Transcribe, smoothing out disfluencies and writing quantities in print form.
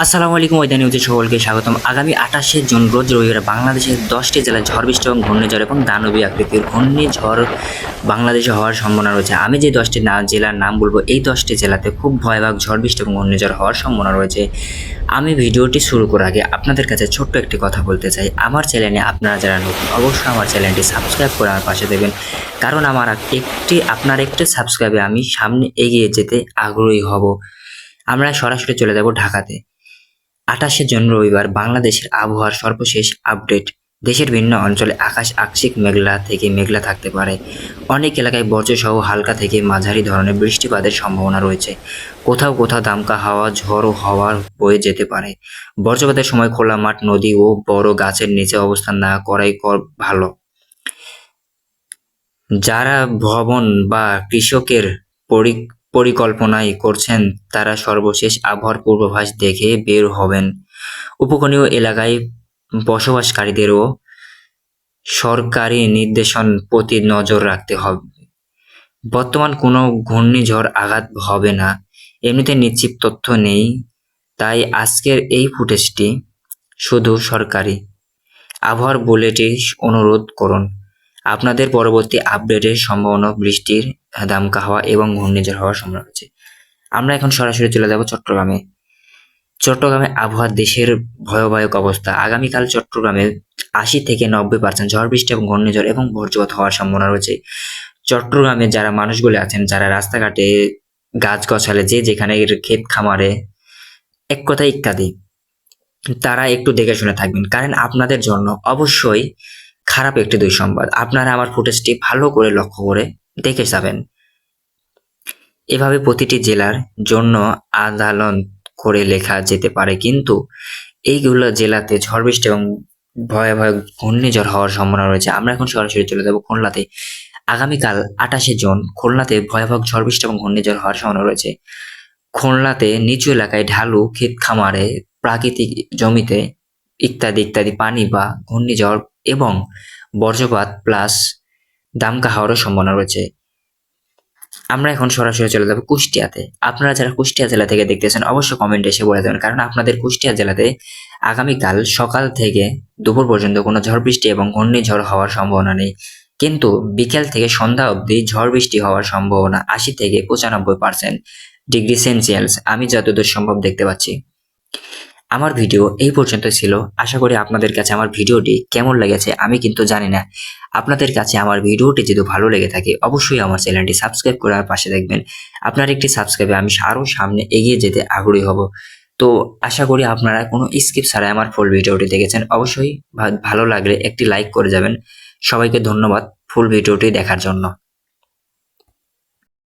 আসসালামু আলাইকুম। ওয়েদার নিউজে সকলকে স্বাগতম। আগামী 28শে জুন রোজ রবিবার বাংলাদেশের 10টি জেলায় ঝড় বৃষ্টি এবং ঘূর্ণিঝড় এবং দানবী আকৃতির ঘূর্ণিঝড় বাংলাদেশে হওয়ার সম্ভাবনা রয়েছে। আমি যে 10টি জেলার নাম বলবো, এই 10টি জেলাতে খুব ভয়াবহ ঝড় বৃষ্টি এবং ঘূর্ণিঝড় হওয়ার সম্ভাবনা রয়েছে। আমি ভিডিওটি শুরু করার আগে আপনাদের কাছে ছোট্ট একটি কথা বলতে চাই। আমার চ্যানেলে আপনারা যারা নতুন, অবশ্যই আমার চ্যানেলটি সাবস্ক্রাইব করে আমার পাশে দেবেন, কারণ আপনার একটি সাবস্ক্রাইবে আমি সামনে এগিয়ে যেতে আগ্রহী হব। আমরা সরাসরি চলে যাব ঢাকাতে। 28শে জুন রবিবার বাংলাদেশের আবহাওয়ার সর্বশেষ আপডেট। দেশের বিভিন্ন অঞ্চলে আকাশ আংশিক মেঘলা থেকে মেঘলা থাকতে পারে। অনেক এলাকায় বজ্রসহ হালকা থেকে মাঝারি ধরনের বৃষ্টিপাতের সম্ভাবনা রয়েছে। কোথাও কোথাও দমকা হাওয়া, ঝড়ো হাওয়া বয়ে যেতে পারে। বজ্রপাতের সময় খোলা মাঠ, নদী ও বড় গাছের নিচে অবস্থান না করাই ভালো। যারা ভবন বা কৃষকের পরিকল্পনাই করছেন, তারা সর্বশেষ আবহাওয়ার পূর্বাভাস দেখে বের হবেন। উপকূলীয় এলাকায় বসবাসকারীদেরও সরকারি নির্দেশন প্রতি নজর রাখতে হবে। বর্তমান কোনো ঘূর্ণিঝড় আঘাত হবে না, এমনিতে নিশ্চিত তথ্য নেই, তাই আজকের এই ফুটেজটি শুধু সরকারি আবহাওয়ার বুলেটিন অনুরোধ করুন। আপনাদের পরবর্তী আপডেটের সম্ভাবনা বৃষ্টির, দমকা হাওয়া এবং ঘূর্ণিঝড় হওয়ার সম্ভাবনা রয়েছে। আমরা এখন সরাসরি চলে যাব চট্টগ্রামে। চট্টগ্রামে আবহাওয়া দেশের ভয়াবহ অবস্থা। আগামীকাল চট্টগ্রামে 80 থেকে 90% ঝড় বৃষ্টি এবং ঘূর্ণিঝড় এবং বজ্রপাত হওয়ার সম্ভাবনা রয়েছে। চট্টগ্রামে যারা মানুষগুলো আছেন, যারা রাস্তাঘাটে গাছ গছালে যে যেখানে ক্ষেত খামারে এক কথা ইত্যাদি, তারা একটু দেখে শুনে থাকবেন, কারণ আপনাদের জন্য অবশ্যই খারাপ একটি দুঃসংবাদ। আপনারা আমার ফুটেজটি ভালো করে লক্ষ্য করে দেখে যাবেন। এভাবে প্রতিটি জেলার জন্য আদালত করে লেখা যেতে পারে, কিন্তু এইগুলো জেলাতে ঝড় বৃষ্টি এবং ভয়াবহ ঘূর্ণিঝড় হওয়ার সম্ভাবনা রয়েছে। আমরা এখন সরাসরি চলে যাব খুলনাতে। আগামীকাল 28শে জুন খুলনাতে ভয়াবহ ঝড় বৃষ্টি এবং ঘূর্ণিঝড় হওয়ার সম্ভাবনা রয়েছে। খুলনাতে নিচু এলাকায়, ঢালু ক্ষেত খামারে, প্রাকৃতিক জমিতে ইত্যাদি ইত্যাদি পানি বা ঘূর্ণিঝড় এবং বজ্রপাত প্লাস দমকা হাওয়ারও সম্ভাবনা রয়েছে। আমরা এখন সরাসরি চলে যাব কুষ্টিয়াতে। আপনারা যারা কুষ্টিয়া জেলা থেকে দেখতেছেন, অবশ্যই কমেন্টে এসে বলে দেবেন, কারণ আপনাদের কুষ্টিয়া জেলাতে আগামীকাল সকাল থেকে দুপুর পর্যন্ত কোনো ঝড় বৃষ্টি এবং ঘূর্ণিঝড় হওয়ার সম্ভাবনা নেই, কিন্তু বিকেল থেকে সন্ধ্যা অবধি ঝড় বৃষ্টি হওয়ার সম্ভাবনা 80 থেকে 95% ডিগ্রি সেলসিয়াস আমি যতদূর সম্ভব দেখতে পাচ্ছি। আমার ভিডিও এই পর্যন্ত ছিল। আশা করি আপনাদের কাছে আমার ভিডিওটি কেমন লেগেছে আমি কিন্তু জানি না। আপনাদের কাছে আমার ভিডিওটি যদি ভালো লেগে থাকে, অবশ্যই আমার চ্যানেলটি সাবস্ক্রাইব করে আমার পাশে দেখবেন। আপনার একটি সাবস্ক্রাইবে আমি আরও সামনে এগিয়ে যেতে আগ্রহী হব। তো আশা করি আপনারা কোনো স্কিপ ছাড়াই আমার ফুল ভিডিওটি দেখেছেন। অবশ্যই ভালো লাগলে একটি লাইক করে যাবেন। সবাইকে ধন্যবাদ ফুল ভিডিওটি দেখার জন্য।